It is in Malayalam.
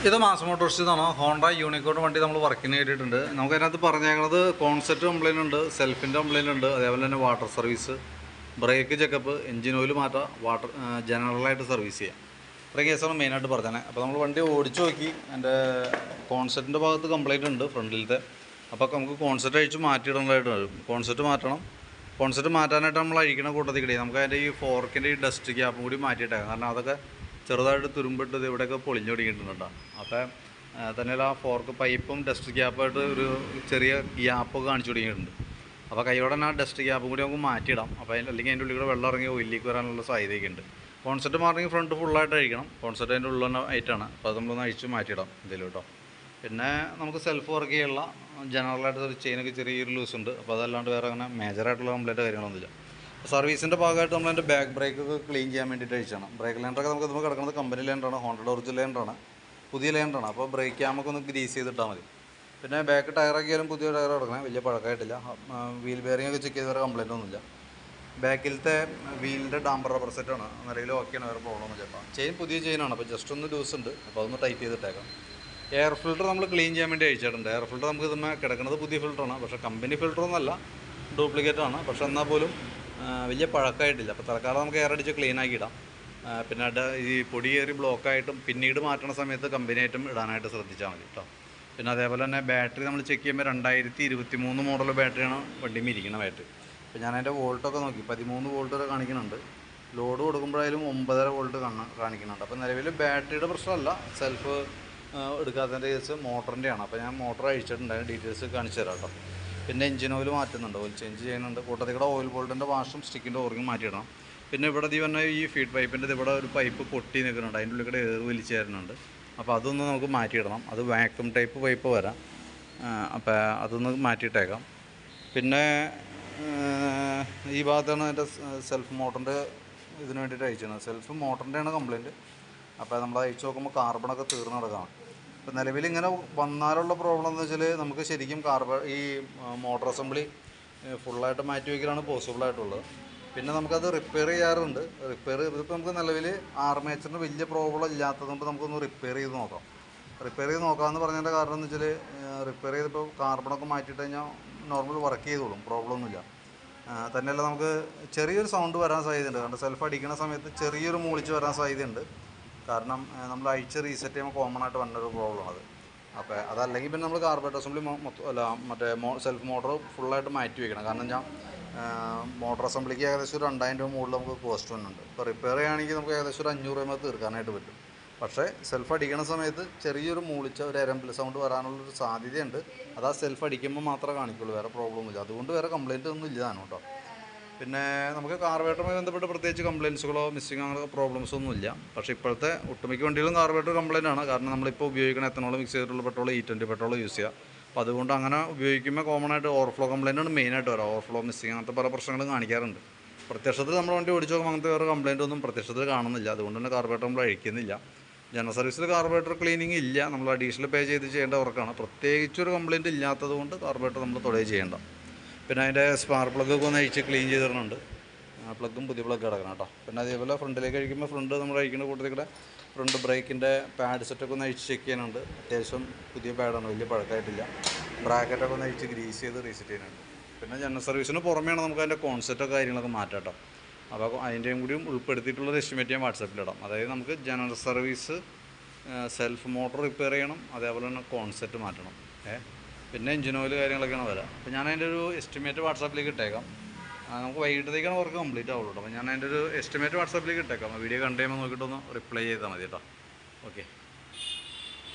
ഇത് മാസ് മോട്ടോഴ്സിൽ നിന്നാണ് ഹോണ്ട യൂണിക്കോൺ വണ്ടി നമ്മൾ വർക്കിന് കയറ്റിയിട്ടുണ്ട്. നമുക്ക് അതിനകത്ത് പറഞ്ഞേക്കുന്നത് കോൺസെപ്റ്റ് കംപ്ലയിൻ്റ് ഉണ്ട്, സെൽഫിൻ്റെ കംപ്ലയിൻ്റ് ഉണ്ട്, അതേപോലെ തന്നെ water service, break checkup, engine oil മാറ്റാം, വാട്ടർ ജനറലായിട്ട് സർവീസ് ചെയ്യാം. ഇത്രയും കേസാണ് മെയിനായിട്ട് പറഞ്ഞത്. അപ്പോൾ നമ്മൾ വണ്ടി ഓടിച്ച് നോക്കി, എൻ്റെ കോൺസെപ്റ്റിൻ്റെ ഭാഗത്ത് കംപ്ലയിൻ്റ് ഉണ്ട് ഫ്രണ്ടിലത്തെ. അപ്പോൾ നമുക്ക് കോൺസെപ്റ്റ് അഴിച്ച് മാറ്റിയിടേണ്ടതായിട്ട് വരും. കോൺസെപ്റ്റ് മാറ്റണം. കോൺസെപ്റ്റ് മാറ്റാനായിട്ട് നമ്മൾ അഴിക്കണ കൂട്ടത്തിൽ കിട്ടി നമുക്ക് അതിൻ്റെ ഈ ഫോർക്കിൻ്റെ ഈ ഡസ്റ്റ് ക്യാപ്പും കൂടി മാറ്റിയിട്ടേക്കാം. കാരണം അതൊക്കെ ചെറുതായിട്ട് തുരുമ്പിട്ട് ഇവിടെയൊക്കെ പൊളിഞ്ഞു തുടങ്ങിയിട്ടുണ്ടോ. അപ്പോൾ തന്നെയല്ല ആ ഫോർക്ക് പൈപ്പും ഡസ്റ്റ് ക്യാപ്പായിട്ട് ഒരു ചെറിയ ഗ്യാപ്പൊക്കെ കാണിച്ചു തുടങ്ങിയിട്ടുണ്ട്. അപ്പോൾ കൈയോടെ തന്നെ ആ ഡസ്റ്റ് ക്യാപ്പും കൂടി നമുക്ക് മാറ്റിയിടാം. അപ്പോൾ അല്ലെങ്കിൽ അതിൻ്റെ ഉള്ളിൽ കൂടെ വെള്ളം ഇറങ്ങി ഓയിലേക്ക് വരാനുള്ള സാധ്യതയൊക്കെ ഉണ്ട്. കോൺസെപ്റ്റ് മാറണമെങ്കിൽ ഫ്രണ്ട് ഫുള്ളായിട്ട് അഴിക്കണം. കോൺസെപ്റ്റ് അതിൻ്റെ ഉള്ളിൽ തന്നെ ആയിട്ടാണ്. അപ്പോൾ അത് നമ്മളൊന്ന് അഴിച്ച് മാറ്റിയിടാം എന്തെങ്കിലും കേട്ടോ. പിന്നെ നമുക്ക് സെൽഫ് വർക്ക് ചെയ്യാനുള്ള ജനറലായിട്ട് ഒരു ചെയിനൊക്കെ ചെറിയൊരു ലൂസ് ഉണ്ട്. അപ്പോൾ അതല്ലാണ്ട് വേറെ അങ്ങനെ മേജറായിട്ടുള്ള കംപ്ലൈൻറ്റ് കാര്യങ്ങളൊന്നുമില്ല. സർവീസിൻ്റെ ഭാഗമായിട്ട് നമ്മളതിൻ്റെ ബാക്ക് ബ്രേക്കൊക്കെ ക്ലീൻ ചെയ്യാൻ വേണ്ടിയിട്ട് അഴിച്ചാണ്. ബ്രേക്ക് ലൈൻഡറൊക്കെ നമുക്ക് ഇതുമ്പോൾ കിടക്കുന്നത് കമ്പനി ലൈൻഡറാണ്, ഹോണ്ടയുടെ ഒറിജിനൽ ലൈൻഡറാണ്, പുതിയ ലൈൻഡറാണ്. അപ്പോൾ ബ്രേക്ക് ക്യാമൊക്കെ ഒന്ന് ഗ്രീസ് ചെയ്തിട്ടാൽ മതി. പിന്നെ ബാക്ക് ടയറൊക്കെയാലും പുതിയ ടയർ കിടക്കണം, വലിയ പഴക്കമായിട്ടില്ല. വീൽ ബെയറിംഗ് ഒക്കെ ചെക്ക് ചെയ്ത് വേറെ കംപ്ലൈൻ്റ് ഒന്നുമില്ല. ബാക്കിലത്തെ വീലിൻ്റെ ഡാമ്പർ റബ്ബർ സെറ്റാണ്, നിലയിൽ ഓക്കെയാണ്, വേറെ പ്രോബ്ലം ഒന്നും ചിലപ്പോൾ. ചെയിൻ പുതിയ ചെയിനാണ്, അപ്പോൾ ജസ്റ്റ് ഒന്ന് ലൂസ് ഉണ്ട്. അപ്പോൾ അതൊന്ന് ടൈറ്റ് ചെയ്തിട്ടേക്കാം. എയർ ഫിൽറ്റർ നമ്മൾ ക്ലീൻ ചെയ്യാൻ വേണ്ടി അഴിച്ചിട്ടുണ്ട്. എയർ ഫിൽറ്റർ നമുക്ക് ഇതുമ്മേ കിടക്കുന്നത് പുതിയ ഫിൽറ്ററാണ്, പക്ഷേ കമ്പനി ഫിൽറ്ററൊന്നുമല്ല, ഡ്യൂപ്ലിക്കേറ്റാണ്. പക്ഷേ എന്നാൽ പോലും വലിയ പഴക്കമായിട്ടില്ല. അപ്പോൾ തൽക്കാലം നമുക്ക് എയർ അടിച്ച് ക്ലീൻ ആക്കി ഇടാം. പിന്നെ ഈ പൊടി കയറി ബ്ലോക്കായിട്ടും പിന്നീട് മാറ്റുന്ന സമയത്ത് കമ്പനിയായിട്ടും ഇടാനായിട്ട് ശ്രദ്ധിച്ചാൽ മതി കേട്ടോ. പിന്നെ അതേപോലെ തന്നെ ബാറ്ററി നമ്മൾ ചെക്ക് ചെയ്യുമ്പോൾ 2023 മോഡൽ ബാറ്ററിയാണ് വണ്ടിയിൽ ഇരിക്കുന്ന ബാറ്ററി. അപ്പോൾ ഞാൻ അതിൻ്റെ വോൾട്ടൊക്കെ നോക്കി, 13 വോൾട്ട് വരെ കാണിക്കുന്നുണ്ട്. ലോഡ് കൊടുക്കുമ്പോഴായാലും 9.5 വോൾട്ട് കാണിക്കുന്നുണ്ട്. അപ്പോൾ നിലവിൽ ബാറ്ററിയുടെ പ്രശ്നമല്ല, സെൽഫ് എടുക്കാത്തതിൻ്റെ കേസ് മോട്ടറിൻ്റെയാണ്. അപ്പോൾ ഞാൻ മോട്ടർ അഴിച്ചിട്ടുണ്ടായിരുന്നു, ഡീറ്റെയിൽസ് കാണിച്ചു തരാം കേട്ടോ. പിന്നെ എഞ്ചിൻ ഓയിൽ മാറ്റുന്നുണ്ട്, ഓയിൽ ചേഞ്ച് ചെയ്യുന്നുണ്ട്. കൂട്ടത്തിൽ കൂടെ ഓയിൽ ബോൾട്ടിൻ്റെ വാഷും സ്റ്റിക്കിൻ്റെ ഓറിങ്ങും മാറ്റിയിടണം. പിന്നെ ഇവിടെ തന്നെ ഈ ഫീഡ് പൈപ്പിൻ്റെ ഇവിടെ ഒരു പൈപ്പ് പൊട്ടി നിൽക്കുന്നുണ്ട്, അതിൻ്റെ ഉള്ളിൽ കൂടെ എയർ വലിച്ച് തരുന്നുണ്ട്. അപ്പോൾ അതൊന്ന് നമുക്ക് മാറ്റിയിടണം. അത് വാക്യൂം ടൈപ്പ് പൈപ്പ് വരാം. അപ്പോൾ അതൊന്ന് മാറ്റിയിട്ടേക്കാം. പിന്നെ ഈ ഭാഗത്താണ് എൻ്റെ സെൽഫ് മോട്ടറിൻ്റെ ഇതിന് വേണ്ടിയിട്ട് അയച്ചത്. സെൽഫ് മോട്ടറിൻ്റെയാണ് കംപ്ലയിൻറ്റ്. അപ്പോൾ നമ്മൾ അയച്ചു നോക്കുമ്പോൾ കാർബണൊക്കെ തീർന്ന് കിടക്കണം. ഇപ്പോൾ നിലവിൽ ഇങ്ങനെ വന്നാലുള്ള പ്രോബ്ലം എന്ന് വെച്ചാൽ നമുക്ക് ശരിക്കും ഈ മോട്ടർ അസംബ്ലി ഫുള്ളായിട്ട് മാറ്റി വയ്ക്കലാണ് പോസിബിളായിട്ടുള്ളത്. പിന്നെ നമുക്കത് റിപ്പയർ ചെയ്യാറുണ്ട്. റിപ്പയർ ചെയ്തിപ്പോൾ നമുക്ക് നിലവിൽ ആർമേച്ചറിന് വലിയ പ്രോബ്ലം ഇല്ലാത്തതുകൊണ്ട് നമുക്കൊന്ന് റിപ്പയർ ചെയ്ത് നോക്കാം. റിപ്പയർ ചെയ്ത് നോക്കാമെന്ന് പറഞ്ഞതിൻ്റെ കാരണം എന്ന് വെച്ചാൽ റിപ്പയർ ചെയ്തപ്പോൾ കാർബണൊക്കെ മാറ്റിയിട്ട് കഴിഞ്ഞാൽ നോർമൽ വർക്ക് ചെയ്തോളും, പ്രോബ്ലം ഒന്നുമില്ല. തന്നെയല്ല നമുക്ക് ചെറിയൊരു സൗണ്ട് വരാൻ സാധ്യതയുണ്ട്. കാരണം സെൽഫ് അടിക്കുന്ന സമയത്ത് ചെറിയൊരു മൂളിച്ച് വരാൻ സാധ്യതയുണ്ട്. കാരണം നമ്മൾ അഴിച്ച് റീസെറ്റ് ചെയ്യുമ്പോൾ കോമൺ ആയിട്ട് വന്നൊരു പ്രോബ്ലം അത്. അപ്പോൾ അതല്ലെങ്കിൽ പിന്നെ നമ്മൾ കാർബറേറ്റർ അസംബ്ലി മറ്റേ സെൽഫ് മോട്ടർ ഫുള്ളായിട്ട് മാറ്റി വയ്ക്കണം. കാരണം ഞാൻ മോട്ടർ അസംബ്ലിക്ക് ഏകദേശം ഒരു 2000 രൂപ മുകളിൽ നമുക്ക് കോസ്റ്റ് വന്നുണ്ട്. ഇപ്പോൾ റിപ്പയർ ചെയ്യുകയാണെങ്കിൽ നമുക്ക് ഏകദേശം ഒരു 500 രൂപ തീർക്കാനായിട്ട് പറ്റും. പക്ഷേ സെൽഫ് അടിക്കുന്ന സമയത്ത് ചെറിയൊരു മൂളിച്ച ഒരു എരമ്പിൽ സൗണ്ട് വരാനുള്ളൊരു സാധ്യതയുണ്ട്. അത് ആ സെൽഫ് അടിക്കുമ്പോൾ മാത്രമേ കാണിക്കുള്ളൂ, വേറെ പ്രോബ്ലം ഒന്നുമില്ല. അതുകൊണ്ട് വേറെ കംപ്ലയിൻ്റ് ഒന്നും ഇല്ലതാണ് കേട്ടോ. പിന്നെ നമുക്ക് കാർബറേറ്ററുമായി ബന്ധപ്പെട്ട് പ്രത്യേകിച്ച് കംപ്ലയിൻസുകളോ മിസ്സിങ്ങോ അങ്ങനെ പ്രോബ്ലംസ് ഒന്നുമില്ല. പക്ഷേ ഇപ്പോഴത്തെ ഒട്ടുമിക്ക വണ്ടികളും കാർബറേറ്റർ കംപ്ലയിൻ്റ് ആണ്. കാരണം നമ്മളിപ്പോൾ ഉപയോഗിക്കുന്ന എത്തനോൾ മിക്സ് ചെയ്തിട്ടുള്ള പെട്രോൾ E20 പെട്രോൾ യൂസ് ചെയ്യുക. അപ്പോൾ അതുകൊണ്ട് അങ്ങനെ ഉപയോഗിക്കുമ്പോൾ കോമൺ ആയിട്ട് ഓവർഫ്ലോ കംപ്ലയിൻ്റാണ് മെയിനായിട്ട് വരാം. ഓവർഫ്ലോ മിസ്സിങ് അങ്ങനത്തെ പല പ്രശ്നങ്ങളും കാണിക്കാറുണ്ട്. പ്രത്യക്ഷത്തിൽ നമ്മുടെ വണ്ടി ഓടിച്ച് നോക്കുമ്പോൾ അങ്ങനത്തെ വേറെ കംപ്ലയിൻ്റ് ഒന്നും പ്രത്യക്ഷത്തിൽ കാണുന്നില്ല. അതുകൊണ്ട് തന്നെ കാർബറേറ്റർ നമ്മൾ അഴിക്കുന്നില്ല. ജനറൽ സർവീസിൽ കാർബറേറ്റർ ക്ലീനിങ് ഇല്ല, നമ്മൾ അഡീഷണൽ പേ ചെയ്യേണ്ട വർക്കാണ്. പ്രത്യേകിച്ചൊരു കംപ്ലയിൻറ്റ് ഇല്ലാത്തത് കൊണ്ട് കാർബറേറ്റർ നമ്മൾ തൊടുകയും ചെയ്യേണ്ട. പിന്നെ അതിൻ്റെ സ്പാർക്ക് പ്ലഗ്ഗൊക്കെ ഒന്ന് അഴിച്ച് ക്ലീൻ ചെയ്ത് തരുന്നുണ്ട്. പ്ലഗും പുതിയ പ്ലഗ് കിടക്കണം കേട്ടോ. പിന്നെ അതേപോലെ ഫ്രണ്ടിലേക്ക് അഴിക്കുമ്പോൾ ഫ്രണ്ട് നമ്മൾ അഴിക്കുന്ന കൂട്ടത്തിൽ കൂടെ ഫ്രണ്ട് ബ്രേക്കിൻ്റെ പാഡ് സെറ്റൊക്കെ ഒന്ന് അഴിച്ച് ചെക്ക് ചെയ്യാനുണ്ട്. അത്യാവശ്യം പുതിയ പാഡാണ്, വലിയ പഴക്കമായിട്ടില്ല. ബ്രാക്കറ്റൊക്കെ ഒന്ന് അഴിച്ച് ഗ്രീസ് ചെയ്ത് റീസെറ്റ് ചെയ്യാനുണ്ട്. പിന്നെ ജനറൽ സർവീസിന് പുറമെയാണ് നമുക്ക് അതിൻ്റെ കോൺസെപ്റ്റൊക്കെ കാര്യങ്ങളൊക്കെ മാറ്റാം കേട്ടോ. അപ്പോൾ അതിൻ്റെയും കൂടിയും ഉൾപ്പെടുത്തിയിട്ടുള്ളൊരു എസ്റ്റിമേറ്റ് ഞാൻ വാട്സാപ്പിലിടാം. അതായത് നമുക്ക് general service, self motor repair ചെയ്യണം, അതേപോലെ തന്നെ കോൺസെപ്റ്റ് മാറ്റണം, പിന്നെ എഞ്ചിൻ ഓയിൽ കാര്യങ്ങളൊക്കെയാണ് വരാം. അപ്പോൾ ഞാൻ അതിൻ്റെ ഒരു എസ്റ്റിമേറ്റ് വാട്സാപ്പിലേക്ക് ഇട്ടേക്കാം. നമുക്ക് വൈകിട്ടത്തേക്കാണ് വർക്ക് കംപ്ലീറ്റ് ആവുള്ളൂ കേട്ടോ. അപ്പോൾ ഞാൻ അതിൻ്റെ ഒരു എസ്റ്റിമേറ്റ് വാട്സാപ്പിലേക്ക് ഇട്ടേക്കാം. വീഡിയോ കണ്ടു കഴിയുമ്പോൾ നോക്കിയിട്ടൊന്ന് റിപ്ലൈ ചെയ്താൽ മതി കേട്ടോ. ഓക്കെ.